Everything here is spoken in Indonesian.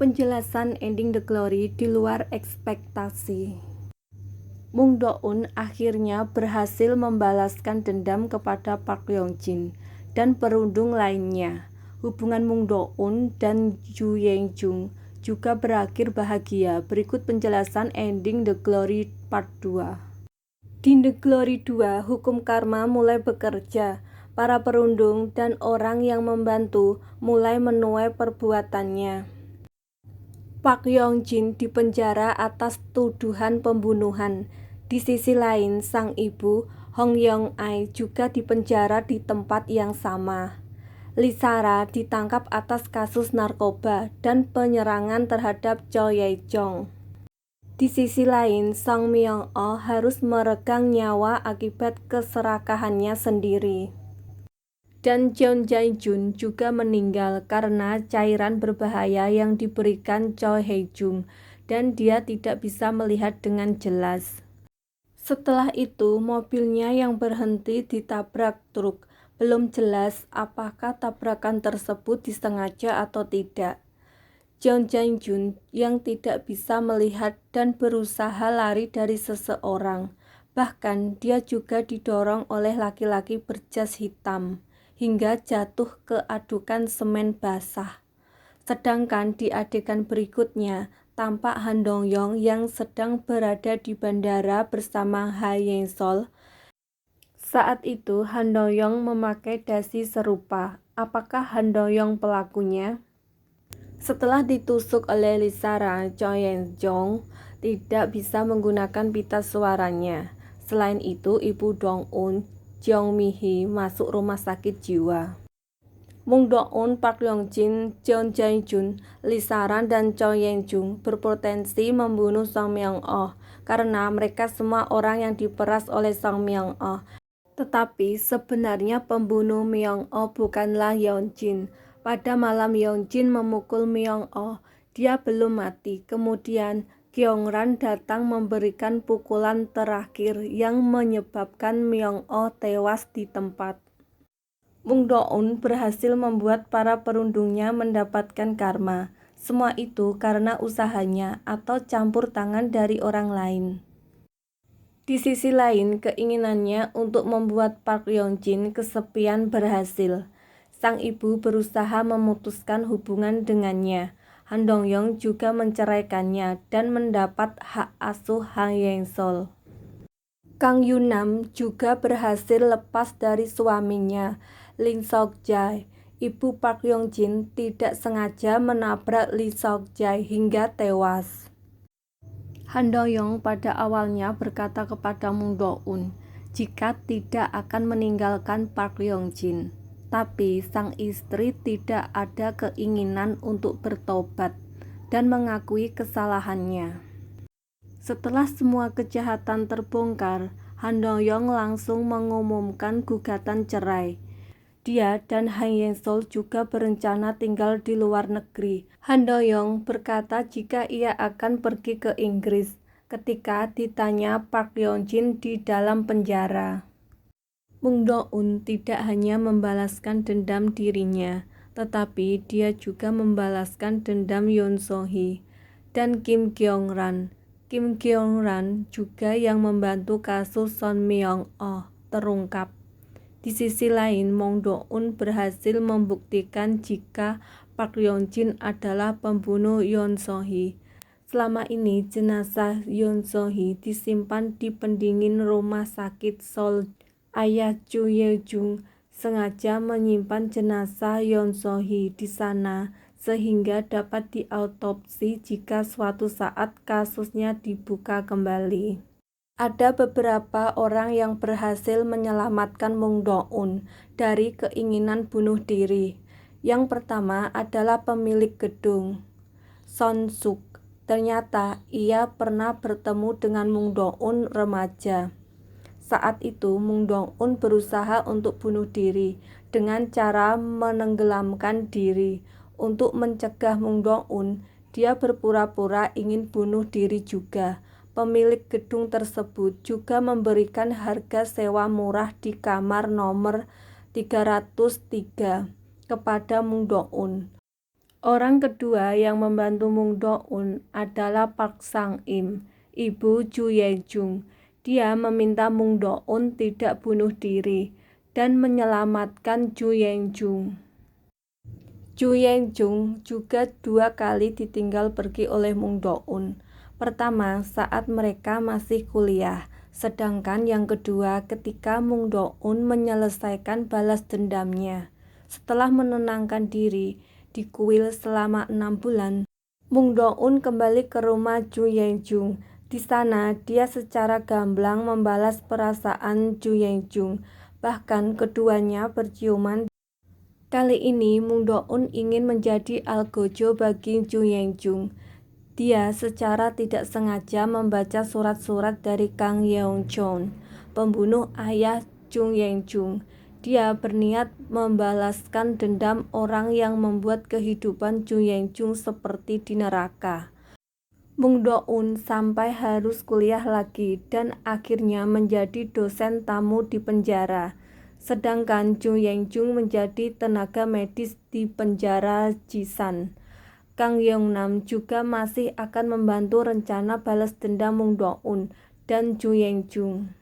Penjelasan ending The Glory di luar ekspektasi. Mung Do-eun akhirnya berhasil membalaskan dendam kepada Park Yeong-jin dan perundung lainnya. Hubungan Mung Do-eun dan Ju Ye-jung juga berakhir bahagia. Berikut penjelasan ending The Glory Part 2. Di The Glory 2, hukum karma mulai bekerja. Para perundung dan orang yang membantu mulai menuai perbuatannya. Park Yeong-jin dipenjara atas tuduhan pembunuhan. Di sisi lain, sang ibu, Hong Yeong-ai, juga dipenjara di tempat yang sama. Lee Sara ditangkap atas kasus narkoba dan penyerangan terhadap Cho Ye-jong. Di sisi lain, Song Myung-oh harus meregang nyawa akibat keserakahannya sendiri. Dan Jeon Jae-jun juga meninggal karena cairan berbahaya yang diberikan Cho Hae-jung dan dia tidak bisa melihat dengan jelas. Setelah itu, mobilnya yang berhenti ditabrak truk. Belum jelas apakah tabrakan tersebut disengaja atau tidak. Jeon Jae-jun yang tidak bisa melihat dan berusaha lari dari seseorang. Bahkan dia juga didorong oleh laki-laki berjas hitam hingga jatuh ke adukan semen basah. Sedangkan di adegan berikutnya, tampak Han Dong-yeong yang sedang berada di bandara bersama Ha Ye-sol. Saat itu Han Dong-yeong memakai dasi serupa. Apakah Han Dong-yeong pelakunya? Setelah ditusuk oleh Lee Sara, Cho Ye-jong tidak bisa menggunakan pita suaranya. Selain itu, ibu Dong-eun, Jeong Mi-hee, masuk rumah sakit jiwa. Mung Do-eun, Park Yeong-jin, Jeon Jae-jun, Lee Sara, dan Cho Ye-jung berpotensi membunuh Song Myung-oh karena mereka semua orang yang diperas oleh Song Myung-oh. Tetapi sebenarnya pembunuh Myung-oh bukanlah Yeon-jin. Pada malam Yeon-jin memukul Myung-oh, dia belum mati. Kemudian Gyeong-ran datang memberikan pukulan terakhir yang menyebabkan Myung-oh tewas di tempat. Mung Do-eun berhasil membuat para perundungnya mendapatkan karma. Semua itu karena usahanya atau campur tangan dari orang lain. Di sisi lain, keinginannya untuk membuat Park Yeong-jin kesepian berhasil. Sang ibu berusaha memutuskan hubungan dengannya. Han Dong-yeong juga menceraikannya dan mendapat hak asuh Ha Ye-sol. Kang Yoon-nam juga berhasil lepas dari suaminya, Lee Seok-jae. Ibu Park Yeong-jin tidak sengaja menabrak Lee Seok-jae hingga tewas. Han Dong-yeong pada awalnya berkata kepada Mung Do-eun jika tidak akan meninggalkan Park Yeong-jin. Tapi sang istri tidak ada keinginan untuk bertobat dan mengakui kesalahannya. Setelah semua kejahatan terbongkar, Han Dong-yeong langsung mengumumkan gugatan cerai. Dia dan Ha Ye-sol juga berencana tinggal di luar negeri. Han Dong-yeong berkata jika ia akan pergi ke Inggris ketika ditanya Park Yeong-jin di dalam penjara. Mung Do-eun tidak hanya membalaskan dendam dirinya, tetapi dia juga membalaskan dendam Yoon So-hee dan Kim Gyeong-ran. Kim Gyeong-ran juga yang membantu kasus Son Myung-oh terungkap. Di sisi lain, Mung Do-eun berhasil membuktikan jika Park Yeong-jin adalah pembunuh Yoon So-hee. Selama ini, jenazah Yoon So-hee disimpan di pendingin rumah sakit Seoul. Ayah Ju Ye-jung sengaja menyimpan jenazah Yoon So-hee di sana sehingga dapat diautopsi jika suatu saat kasusnya dibuka kembali. Ada beberapa orang yang berhasil menyelamatkan Mung Do-eun dari keinginan bunuh diri. Yang pertama adalah pemilik gedung, Son Suk. Ternyata ia pernah bertemu dengan Mung Do-eun remaja. Saat itu Mung Do-eun berusaha untuk bunuh diri dengan cara menenggelamkan diri. Untuk mencegah Mung Do-eun, dia berpura-pura ingin bunuh diri juga. Pemilik gedung tersebut juga memberikan harga sewa murah di kamar nomor 303 kepada Mung Do-eun. Orang kedua yang membantu Mung Do-un adalah Park Sang-im, ibu Ju Ye-jung. Dia meminta Mung Do-un tidak bunuh diri dan menyelamatkan Ju Ye-jung. Ju Ye-jung juga 2 kali ditinggal pergi oleh Mung Do-un. Pertama, saat mereka masih kuliah, sedangkan yang kedua ketika Mung Do-un menyelesaikan balas dendamnya. Setelah menenangkan diri di kuil selama 6 bulan, Mung Do-un kembali ke rumah Ju Ye-jung. Di sana, dia secara gamblang membalas perasaan Ju Ye-jung. Bahkan keduanya berciuman. Kali ini Mung Do-un ingin menjadi algojo bagi Ju Ye-jung. Dia secara tidak sengaja membaca surat-surat dari Kang Yeong-cheon, pembunuh ayah Ju Ye-jung. Dia berniat membalaskan dendam orang yang membuat kehidupan Ju Ye-jung seperti di neraka. Mung Do-un sampai harus kuliah lagi dan akhirnya menjadi dosen tamu di penjara. Sedangkan Ju Ye-jung menjadi tenaga medis di penjara Jisan. Kang Yeong-nam juga masih akan membantu rencana balas dendam Mung Do-un dan Ju Ye-jung.